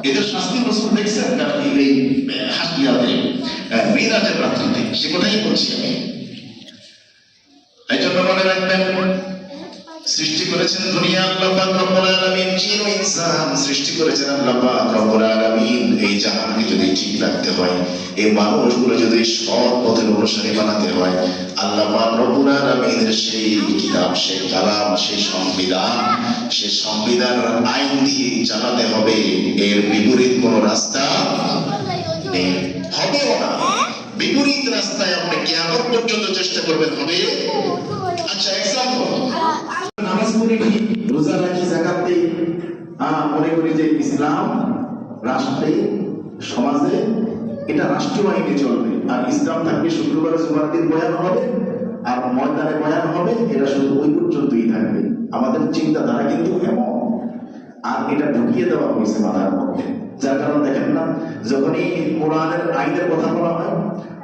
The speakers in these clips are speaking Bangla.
এদের শাস্তি রসুল দেখছেন এই হাসিয়াতে মিরাজের রাত্রিতে, সে কথাই বলছি আমি। এই জন্য মনে রাখবেন, সৃষ্টি করেছেন দুনিয়া আল্লাহ পাক রব্বুল আলামিন, জিন ও ইনসান সৃষ্টি করেছেন আল্লাহ পাক রব্বুল আলামিন। এই জাহানকে যদি ঠিক রাখতে হয়, এই মানুষগুলো যদি সৎ পথের অনুসারী বানাতে হয়, আল্লাহ পাক রব্বুল আলামিনের সেই কিতাব, সেই কালাম, সেই সংবিধান আইন দিয়ে চালাতে হবে। এর বিপরীত কোন রাস্তা নেই, হবেও না। বিপরীত রাস্তায় আপনি কিয়ামত পর্যন্ত চেষ্টা করবেন, হবে। আচ্ছা, এক্সাম্পল, নামাজ পড়ি, রোজা রাখি, যাকাত দেই, মনে করি যে ইসলাম রাষ্ট্রে, সমাজে এটা রাষ্ট্রীয় আইনে চলবে, আর ইসলাম থাকবে শুক্রবার জুমার দিন বয়ান হবে আর ময়দানে বয়ান হবে, এটা শুধু ওই পর্যন্তই থাকবে। আমাদের চিন্তাধারা কিন্তু এমন, আর এটা ঢুকিয়ে দেওয়া হয়েছে মাথার মধ্যে। যার কারণে দেখেন না, যখনই কোরআনের আইনের কথা বলা হয়,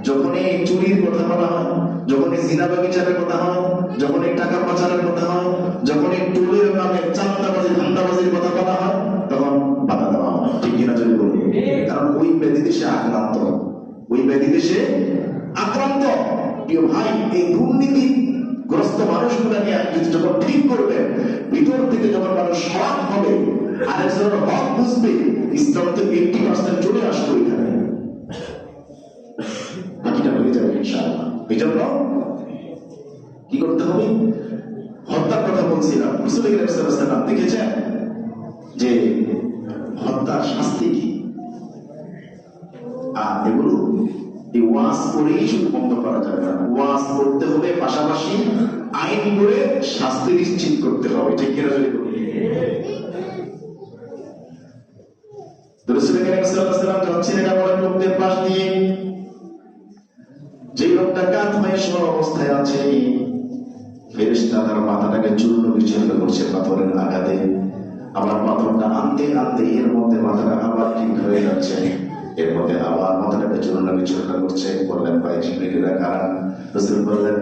যখনই চুরির কথা বলা হয়, যখনই জিনা ব্যভিচারের কথা হয়, যখনই টাকা পাচারের কথা হয়, যখনই টুলের নামে চাঁদাবাজি, ধান্দাবাজির কথা বলা হয়, তখন বাধা দেওয়া হয়। ঠিক কিনা যদি বলি? কারণ ওই ব্যাধিতে সে আক্রান্ত, ওই ব্যাধিতে সে আক্রান্ত। প্রিয় ভাই, এই দুর্নীতিগ্রস্ত মানুষগুলা নিয়ে যখন ঠিক করবে, ভিতর থেকে যখন মানুষ সৎ হবে, আরেকজনের হক বুঝবে, ইসলাম তো 80% চলে আসবে এখানে, বাকিটা হয়ে যাবে ইনশাআল্লাহ। এই জন্য কি করতে হবে? হত্যার কথা বলছিলাম, রাসূল সাল্লাল্লাহু আলাইহি ওয়াসাল্লাম দেখেছেন যে হত্যার শাস্তি কি, আর এগুলো এই ওয়াজ করেই শুধু বন্ধ করা যাবে না, ওয়াজ করতে হবে, পাশাপাশি আইন করে শাস্তি নিশ্চিত করতে হবে। ঠিক কিনা যদি বলি? রাসূল সাল্লাল্লাহু আলাইহি ওয়াসাল্লাম যাচ্ছিলেন এমন লোকদের পাশ দিয়ে, যে লোকটা কাত হয়ে শোয়া অবস্থায় আছে, ফেরেশতা তার মাথাটাকে চূর্ণ বিচূর্ণ করছে পাথরের আঘাতে। আবার পাথরটা আনতে আনতে এর মধ্যে মাথাটা আবার ঠিক হয়ে যাচ্ছে, এর মধ্যে আবার মাথাটাকে চূর্ণ বিচূর্ণ করছে। বললেন, ভাই জিবরিল, এরা কারা? রাসূল বললেন,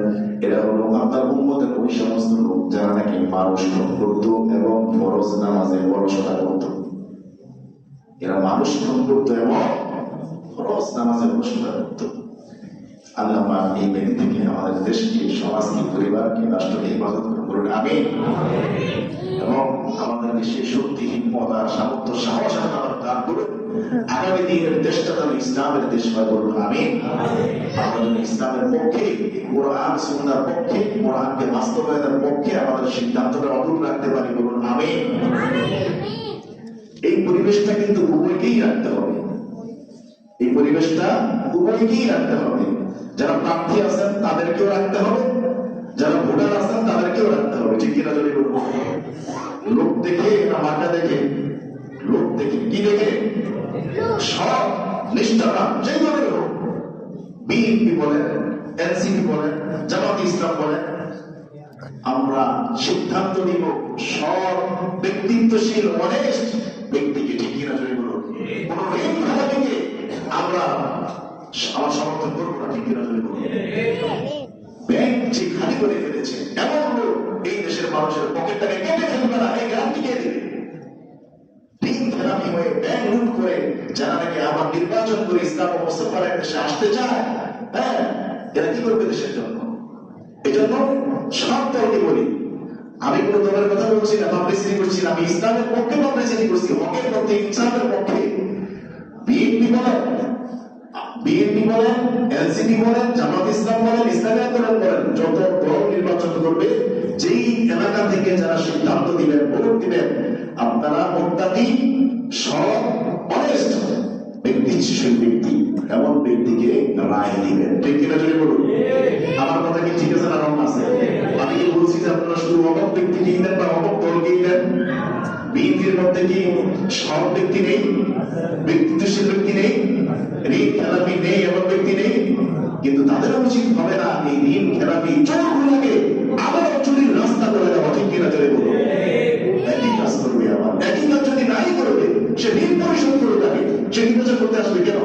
এরা হলো আপনার উম্মতের ওই সমস্ত লোক যারা নাকি মানুষ খুন করত এবং ফরজ নামাজে অলসতা করত। এরা মানুষ খুন করত এবং ফরজ নামাজে অলসতা করত। আল্লাহ পাক এই ব্যাধি থেকে আমাদের দেশকে, সমাজকে, পরিবারকে, রাষ্ট্রকে হেফাজত করুন, আমিন। এবং আমাদেরকে সেই শক্তি, হিম্মত আর সামর্থ্য, সাহস দান করুন, আগামী দিনের দেশটা যেন ইসলামের দেশ হয়, বলুন আমিন। আমাদের ইসলামের পক্ষে, কোরআন সুন্নাহর পক্ষে, কোরআনকে বাস্তবায়নের পক্ষে আমাদের সিদ্ধান্তটা অটুট রাখতে পারি, বলুন আমিন। এই পরিবেশটা কিন্তু উভয়কেই রাখতে হবে, এই পরিবেশটা উভয়কেই রাখতে হবে। যারা প্রার্থী আছেন তাদেরকেও রাখতে হবে, যারা ভোটার আছেন তাদেরকেও রাখতে হবে। ঠিক কিনা যদি বলবো? লোক দেখে না মার্কা দেখে? লোক দেখে। কি দেখে? সব নিষ্ঠাটা যেভাবে হোক, বিএনপি বলেন, এনসিপি বলেন, জামাত ইসলাম বলেন, আমরা সিদ্ধান্ত নিব সব ব্যক্তিত্বশীল অনেস্ট ব্যক্তিকে। ঠিক কিনা যদি বলবো? কোন ব্যক্তিকে আমরা আমার সমর্থন করবো না। ঠিক কিনা যদি বলবো? ব্যাংক যে খালি করে ফেলেছে এমন লোক এই দেশের মানুষের পকেটটাকে কেটে ফেলবে না, এই গ্রামটি কে দেবে? দিন থেরাপি হয়ে ব্যাংক লুট করে যারা নাকি আবার নির্বাচন করে ইসলাম ও মুসলমানের দেশে আসতে চায়, হ্যাঁ, এরা কি করবে দেশের জন্য? এই জন্য সব দলকে বলি, আমি কোন দলের কথা বলছি না, পাবলিসিটি করছি না, আমি ইসলামের পক্ষে পাবলিসিটি করছি, হকের পক্ষে, ইনসাফের পক্ষে। বিএনপি বলেন, এনসিপি বলেন, জামাত ইসলাম বলেন, ইসলামী আন্দোলন বলেন, যত দল নির্বাচন করবে, যেই এলাকা থেকে যারা সিদ্ধান্ত দিবেন, ভোট দিবেন, আপনারা মুত্তাকি, সৎ, অনেস্ট ব্যক্তিশীল ব্যক্তি, এমন ব্যক্তিকে রায় দিবেন। ঠিক কিনা যদি বলুন? আমার কথা কি ঠিক আছে না রং আছে? আমি কি বলছি যে আপনারা শুধু অমক ব্যক্তিকেই দেন বা অমক দলকেই দেন? বিএনপির মধ্যে কি সৎ ব্যক্তি নেই, ব্যক্তিশীল ব্যক্তি নেই, ঋণ খেলাপি নেই, এমন ব্যক্তি নেই? কিন্তু তাদের উচিত হবে না এই ঋণ খেলাপি চোরগুলোকে আবার চুরির রাস্তা করে দেওয়া। ঠিক কিনা যদি বলুন? একই কাজ করবে, আবার একই কাজ যদি নাই করবে, সে ঋণ পরিশোধ করে থাকে, সে নির্বাচন করতে আসবে কেন?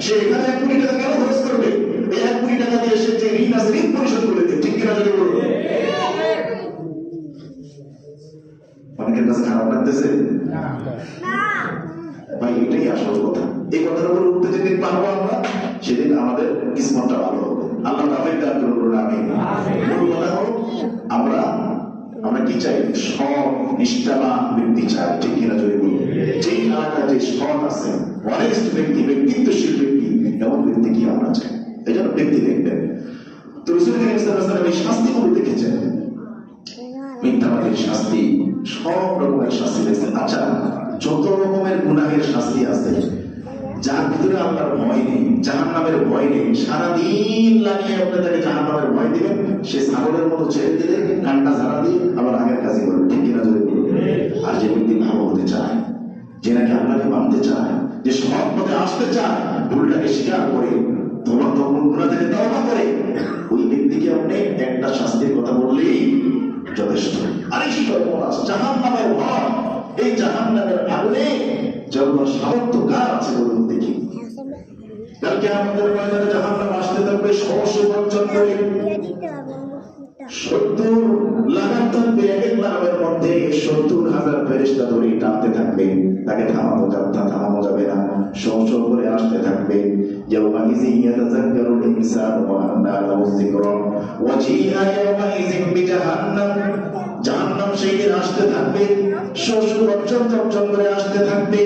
সে এখানে 1 কোটি টাকা কেন খরচ করবে? এই 1 কোটি টাকা দিয়ে সে যে ঋণ আছে, ঋণ পরিশোধ করে দেবে। ঠিক কিনা যদি বলুন? অনেকের কাছে খারাপ লাগতেছে ভাই, এটাই আসল কথা। এই কথার উপর উঠতে যেদিন পারবো আমরা, সেদিন আমাদের কিসমতটা ভালো হবে। আল্লাহ তাআলা দান করুন, আমিন। মূল কথা হলো আমরা কি চাই? সৎ নিষ্ঠাবান ব্যক্তি চাই, ঠিক কিনা জোরে বলুন। যে এলাকায় যে সৎ আছে, অনেস্ট ব্যক্তি, ব্যক্তিত্বশীল ব্যক্তি, এমন ব্যক্তি কি আমরা চাই। এই জন্য ব্যক্তি দেখবেন তো রাসূল সাল্লাল্লাহু আলাইহি ওয়াসাল্লাম এই শাস্তিগুলো দেখেছেন, মিথ্যাবাদীর শাস্তি, সব রকমের শাস্তি দেখছেন। আচ্ছা, যত রকমের গুনাহের শাস্তি আছে, যার ভিতরে আল্লাহর ভয় নেই, জাহান্নামের ভয় নেই, সারাদিন লাগিয়ে আপনি তাকে জাহান্নামের ভয় দিবেন, সে ছাগলের মতো ছেড়ে দিলে কান্না ঝাড়া দিয়ে আবার আগের কাজই করবে, ঠিক কিনা জোরে বলুন। আর যে ব্যক্তি ভালো হতে চায়, যে নাকি আল্লাহকে মানতে চায়, যে সৎ পথে আসতে চায়, ভুলটাকে স্বীকার করে তোমার তখন গুনাহ থেকে তওবা করে, ওই ব্যক্তিকে আপনি একটা শাস্তির কথা বললেই যথেষ্ট। আরেকবার বলাস জাহান্নামের ভয়, এই জাহান্নামের আগুনে জ্বলবার সামর্থ্য কার আছে বলুন দেখি। কালকে আমাদের ময়দানে জাহান্নাম আসতে থাকবে 100 বছর ধরে, 70 লাগাম থাকবে, এক এক লাগামের মধ্যে 70,000 ফেরেশতা ধরে টানতে থাকবে, তাকে থামানো যাবে না, শো করে আসতে থাকবে। ইয়াউমাইযিন ইয়াতাযাক্কারুল ইনসানু ওয়া আন্না লাহু যিকরা ওয়া জিআ ইয়াউমাইযিন বিজাহান্নাম, জাহান্নাম সেই দিন আসতে থাকবে, শো বছর করে আসতে থাকবে।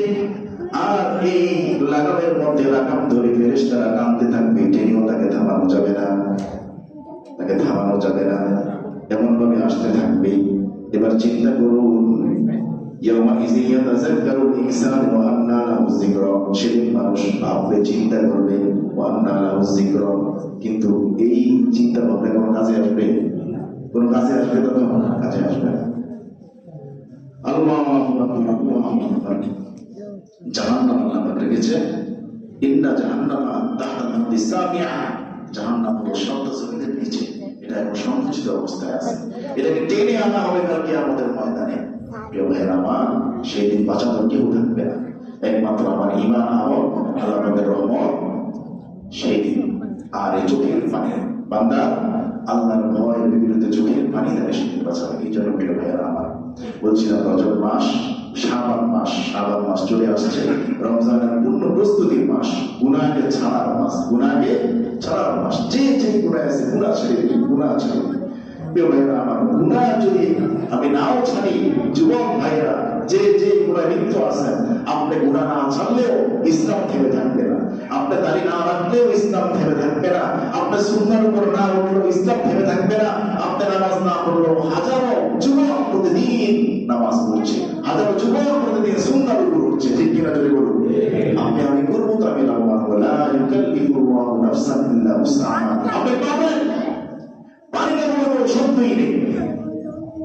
আর এই লাগামের মধ্যে লাগাম ধরে ফেরেশতারা টানতে থাকবে, টেনেও তাকে থামানো যাবে না, তাকে থামানো যাবে না, এমন ভাবে আসতে থাকবে। এবার চিন্তা করুন, ইয়াউমাইযিন ইয়াতাযাক্কারুল ইনসানু ওয়া আন্না লাহু যিকরা, সেদিন মানুষ ভাববে, চিন্তা করবে, ওয়া আন্না লাহু যিকরা, কিন্তু এই চিন্তা ভাবনা কোনো কাজে আসবে? কোনো কাজে আসবে? তখন কাজে আসবে না। আল্লাহু আকবার। জাহান্নাম আল্লাহ রেখেছে, ইন্না জাহান্নামা তাহতা বিসামিআ, জাহান্নাম হলো শব্দ জমিনের নিচে, এটা এখন সংকুচিত অবস্থায় আছে, এটাকে টেনে আনা হবে কাল কিয়ামতের ময়দানে। প্রিয় ভাইয়েরা আমার, সেই দিন বাঁচানোর কেউ থাকবে না, একমাত্র আমার ঈমান, আমল, আল্লাহ পাকের রহমত সেই দিন। আর এই চোখের পানি, বান্দা আল্লাহর ভয়ের বিরুদ্ধে চোখের পানি তাকে সেদিন বাঁচাবে। এই জন্য প্রিয় ভাইয়েরা আমার, বলছিলাম রজব মাস, শাবান মাস চলে আসছে, রমজানের পূর্ণ প্রস্তুতির মাস, গুনাহকে ছাড়ার মাস, যে গুনাহ আছে গুনাহ ছেড়ে দিন, গুনাহ ছেড়ে দিন। প্রিয় ভাইয়েরা আমার, গুনাহ যদি আমি নাও ছাড়ি, যুবক ভাইয়েরা যে গুনাহ লিপ্ত আছেন, আপনি গুনাহ না ছাড়লেও ইসলাম থেমে থাকবে না, আপনি দাড়ি না রাখলেও ইসলাম থেমে থাকবে না, আপনি সুন্নাহর উপর না উঠলেও ইসলাম থেমে থাকবে না, আপনি নামাজ না পড়লেও হাজারো যুবক প্রতিদিন নামাজ পড়ছে, হাজারো যুবক প্রতিদিন সুন্নাহর উপর উঠছে, ঠিক কিনা যদি বলুন। আমি করবো তো আমি লাভবান হবো, লা ইউকাল্লিফুল্লাহু নাফসান ইল্লা উসআহা। আপনি পাবেন, পারেন না বলে শব্দই নেই,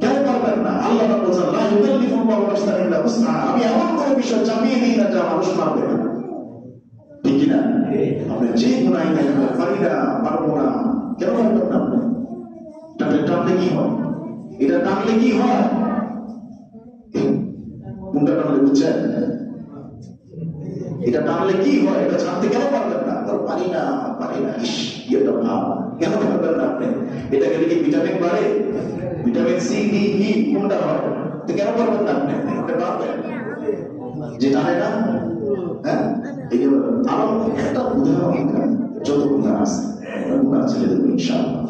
কেন পারবেন না? আল্লাহ বলেছেন লা ইউকাল্লিফুল্লাহু নাফসান ইল্লা উসআহা। আমি এমন কোনো বিষয় চাপিয়ে দিই না যা মানুষ পারবে না, ঠিক কিনা? আপনি যে গুনাহ করবেন, পারি না, পারবো না, কেন পারবেন না? আপনি টানলে কি হয়? এটা টানলে কি হয়? কোনটা টানলে বুঝছেন? এটা টানলে কি হয়? এটা ছাড়তে কেন পারবেন না? পারি না, এটা ভাব, কেন পারবেন না আপনি? এটা গেলে কি ভিটামিন বাড়ে? ভিটামিন সি, ডি, ই কোনটা হয়? তো কেন পারবেন না আপনি? এটা পারবেন যে টানে না, হ্যাঁ? এই যে আরো একটা উদাহরণ, যত গুনাহ আছে গুনাহ ছেড়ে দেবো ইনশাআল্লাহ।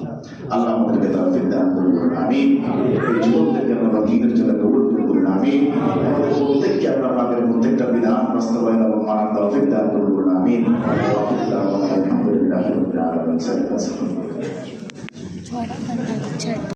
আল্লাহ আমাদেরকে তৌফিক দান করুন, আমিন। এই জীবনটাকে আল্লাহ দ্বীনের জন্য কবুল করুন, আমিন। আমাদের প্রত্যেককে আল্লাহ পাকের প্রত্যেকটা বিধান বাস্তবায়ন এবং মানার তৌফিক দান করুন, আমিন। আলহামদুলিল্লাহি রাব্বিল আলামিন।